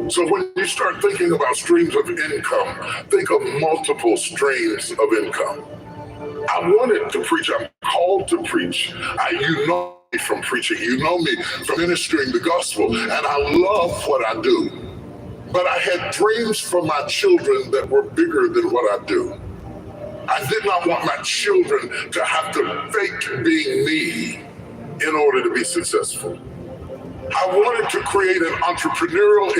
So when you start thinking about streams of income, think of multiple streams of income. I wanted to preach. I'm called to preach. You know me from preaching. You know me from ministering the gospel. And I love what I do. But I had dreams for my children that were bigger than what I do. I did not want my children to have to fake being me in order to be successful. I wanted to create an entrepreneurial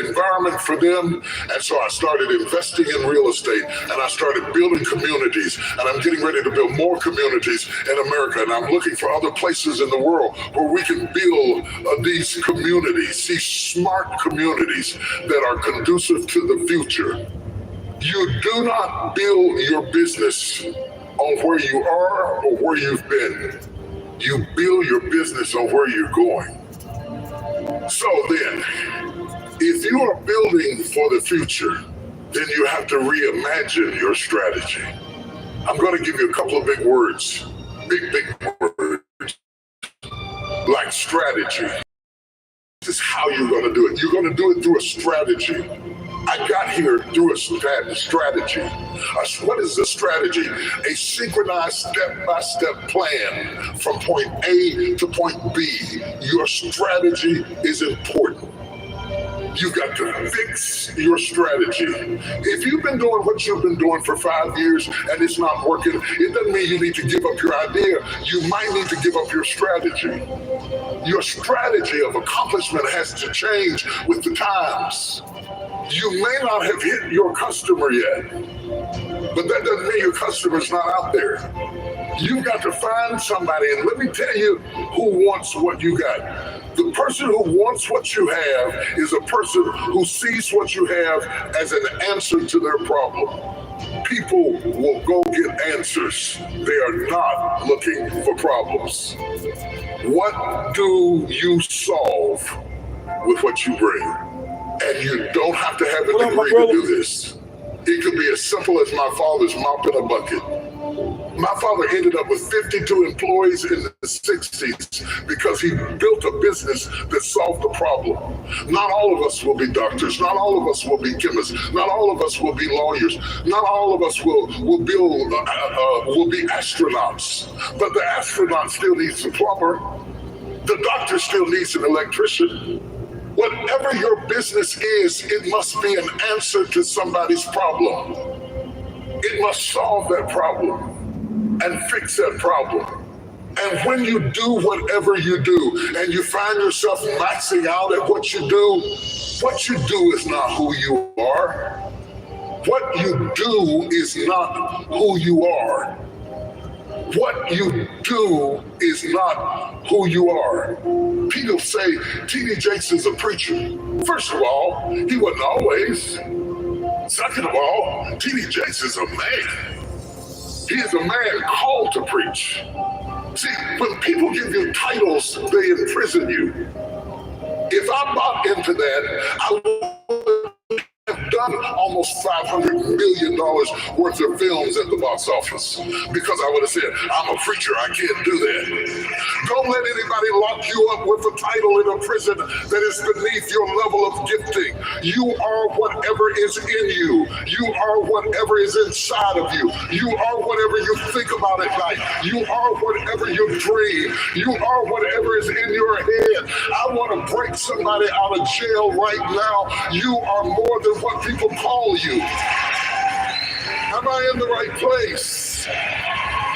environment for them, and so I started investing in real estate, and I started building communities, and I'm getting ready to build more communities in America, and I'm looking for other places in the world where we can build these communities, these smart communities that are conducive to the future. You do not build your business on where you are or where you've been. You build your business on where you're going. So then, if you are building for the future, then you have to reimagine your strategy. I'm going to give you a couple of big words, big words, like strategy. This is how you're going to do it. You're going to do it through a strategy. I got here through a strategy. What is a strategy? A synchronized step-by-step plan from point A to point B. Your strategy is important. You've got to fix your strategy. If you've been doing what you've been doing for 5 years and it's not working, it doesn't mean you need to give up your idea. You might need to give up your strategy. Your strategy of accomplishment has to change with the times. You may not have hit your customer yet, but that doesn't mean your customer's not out there. You've got to find somebody, and let me tell you who wants what you got. The person who wants what you have is a person who sees what you have as an answer to their problem. People will go get answers. They are not looking for problems. What do you solve with what you bring? And you don't have to have a degree to do this. It could be as simple as my father's mop in a bucket. My father ended up with 52 employees in the 60s because he built a business that solved the problem. Not all of us will be doctors. Not all of us will be chemists. Not all of us will be lawyers. Not all of us will be astronauts. But the astronaut still needs a plumber. The doctor still needs an electrician. Whatever your business is, it must be an answer to somebody's problem. It must solve that problem and fix that problem. And when you do whatever you do and you find yourself maxing out at what you do is not who you are. What you do is not who you are. What you do is not who you are. People say T.D. Jakes is a preacher. First of all, he wasn't always. Second of all, T.D. Jakes is a man. He is a man called to preach. See, when people give you titles, they imprison you. If I bought into that, I would have done almost $500 million worth of films at the box office because I would have said, I'm a preacher, I can't do that. Don't let anybody lock you up with a title in a prison that is beneath your level of gifting. You are whatever is in you. You are whatever is inside of you. You are whatever you think about at night. You are whatever you dream. You are whatever is in your head. I want to break somebody out of jail right now. You are more than what people call you. Am I in the right place?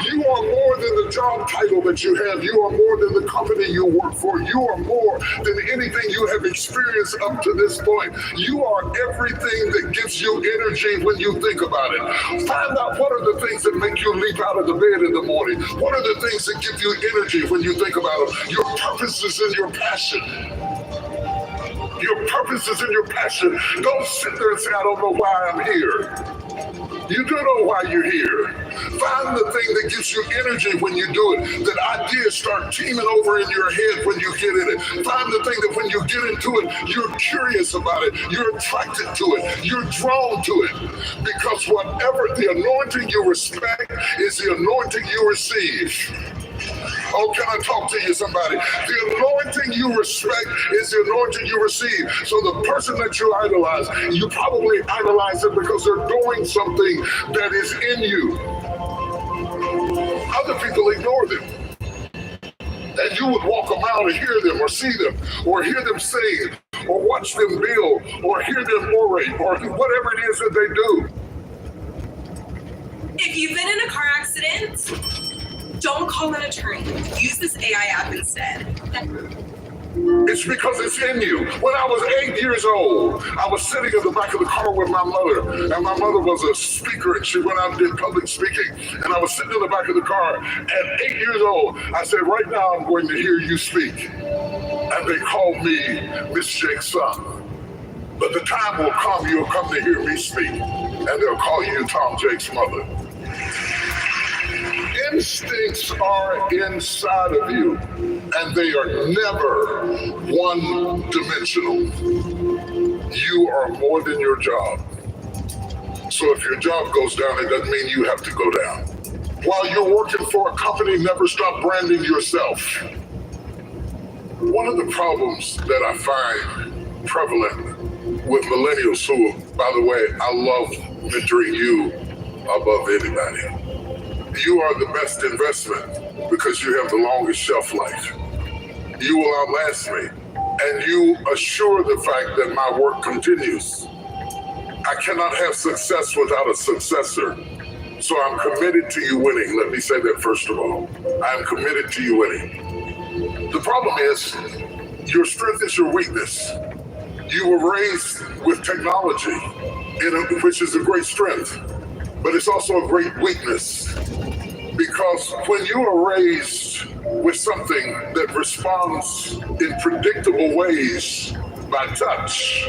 You are more than the job title that you have. You are more than the company you work for. You are more than anything you have experienced up to this point. You are everything that gives you energy when you think about it. Find out what are the things that make you leap out of the bed in the morning. What are the things that give you energy when you think about them? Your purpose is in your passion. Your purpose is in your passion. Don't sit there and say, I don't know why I'm here. You do know why you're here. Find the thing that gives you energy when you do it. That ideas start teaming over in your head when you get in it. Find the thing that when you get into it, you're curious about it. You're attracted to it. You're drawn to it. Because whatever the anointing you respect is the anointing you receive. Oh, can I talk to you, somebody? The anointing you respect is the anointing you receive. So the person that you idolize, you probably idolize them because they're doing something that is in you. Other people ignore them. And you would walk them out and hear them or see them or hear them sing or watch them build or hear them orate or whatever it is that they do. If you've been in a car accident, don't call an attorney. Use this AI app instead. It's because it's in you. When I was 8 years old, I was sitting in the back of the car with my mother, and my mother was a speaker, and she went out and did public speaking, and I was sitting in the back of the car. At 8 years old, I said, right now I'm going to hear you speak. And they called me Miss Jake's son. But the time will come, you'll come to hear me speak, and they'll call you Tom Jake's mother. Instincts are inside of you, and they are never one-dimensional. You are more than your job. So if your job goes down, it doesn't mean you have to go down. While you're working for a company, never stop branding yourself. One of the problems that I find prevalent with millennials who, by the way, I love mentoring you above anybody. You are the best investment because you have the longest shelf life. You will outlast me, and you assure the fact that my work continues. I cannot have success without a successor. So I'm committed to you winning. Let me say that first of all. I'm committed to you winning. The problem is, your strength is your weakness. You were raised with technology, which is a great strength, but it's also a great weakness. Because when you are raised with something that responds in predictable ways by touch,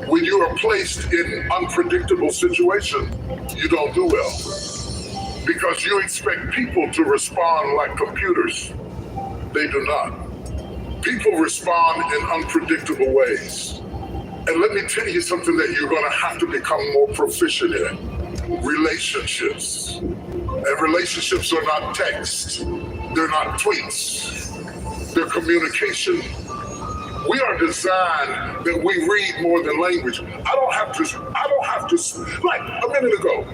when you are placed in unpredictable situations, you don't do well. Because you expect people to respond like computers. They do not. People respond in unpredictable ways. And let me tell you something that you're going to have to become more proficient in. Relationships. And relationships are not text. They're not tweets. They're communication. We are designed that we read more than language. I don't have to, like a minute ago,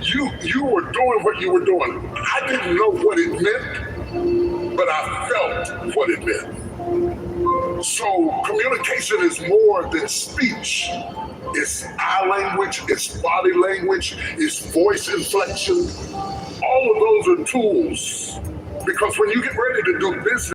you were doing what you were doing. I didn't know what it meant, but I felt what it meant. So communication is more than speech. It's eye language, it's body language, it's voice inflection. All of those are tools. Because when you get ready to do business,